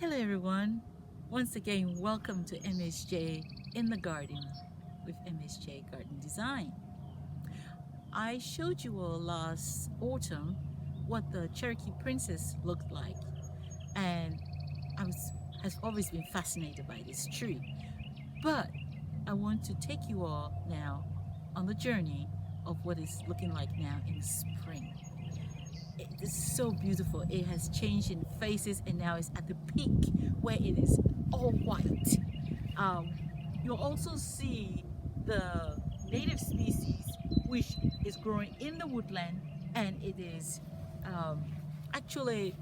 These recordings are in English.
Hello everyone, once again welcome to MSJ in the garden with MSJ Garden Design. I showed you all last autumn what the Cherokee Princess looked like, and has always been fascinated by this tree. But I want to take you all now on the journey of what it's looking like now in spring. It is so beautiful. It has changed in phases and now it's at the peak where it is all white. Um, you'll also see the native species which is growing in the woodland, and it is um, actually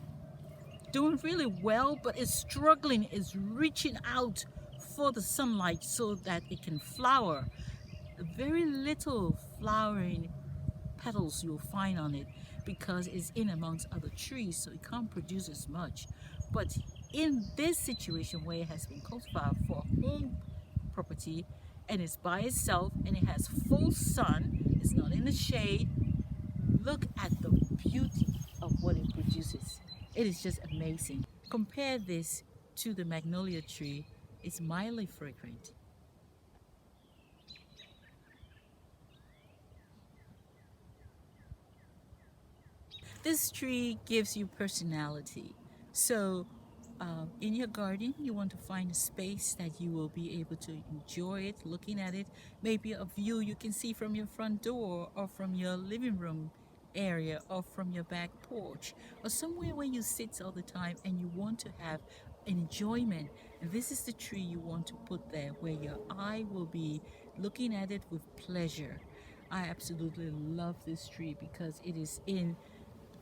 doing really well, but it's struggling, it's reaching out for the sunlight so that it can flower. Very little flowering petals you'll find on it because it's in amongst other trees, so it can't produce as much. But in this situation where it has been cultivated for home property and it's by itself and it has full sun, it's not in the shade, look at the beauty of what it produces. It is just amazing. Compare this to the magnolia tree. It's mildly fragrant. This tree gives you personality. So in your garden, you want to find a space that you will be able to enjoy it, looking at it. Maybe a view you can see from your front door or from your living room area or from your back porch or somewhere where you sit all the time and you want to have enjoyment. And this is the tree you want to put there where your eye will be looking at it with pleasure. I absolutely love this tree because it is in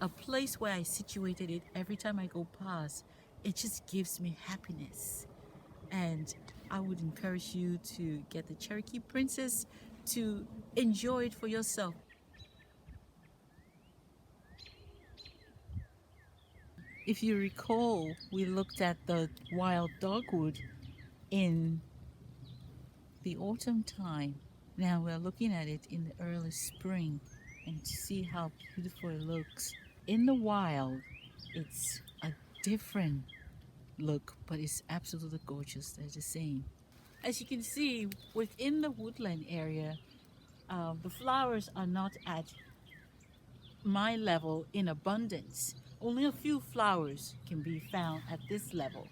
a place where I situated it. Every time I go past, it just gives me happiness. And I would encourage you to get the Cherokee Princess to enjoy it for yourself. If you recall, we looked at the wild dogwood in the autumn time. Now we're looking at it in the early spring and to see how beautiful it looks. In the wild, it's a different look, but it's absolutely gorgeous. They're the same. As you can see, within the woodland area, the flowers are not at my level in abundance. Only a few flowers can be found at this level.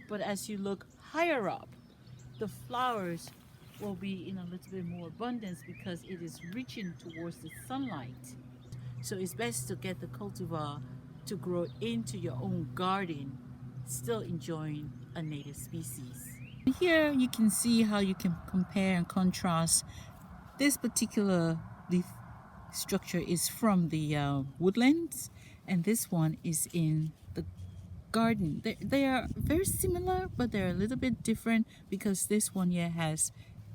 But as you look higher up, the flowers will be in a little bit more abundance because it is reaching towards the sunlight. So it's best to get the cultivar to grow into your own garden, still enjoying a native species. Here you can see how you can compare and contrast. This particular leaf structure is from the woodlands, and this one is in the garden. They are very similar, but they're a little bit different because this one here has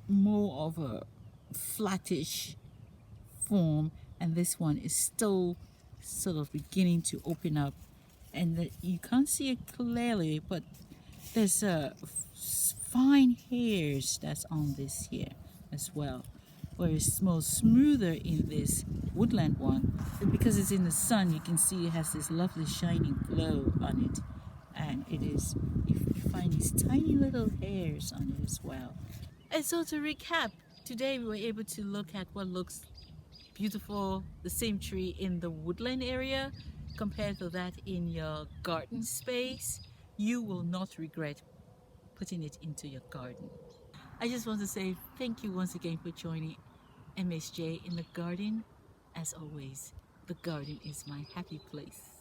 more of a flattish form, and this one is still sort of beginning to open up, and you can't see it clearly, but there's fine hairs that's on this here as well, where it's more smoother in this woodland one. And because it's in the sun, you can see it has this lovely shining glow on it, and it is, you find these tiny little hairs on it as well. And so to recap, today we were able to look at what looks beautiful, the same tree in the woodland area compared to that in your garden space. You will not regret putting it into your garden. I just want to say thank you once again for joining MSJ in the garden. As always, the garden is my happy place.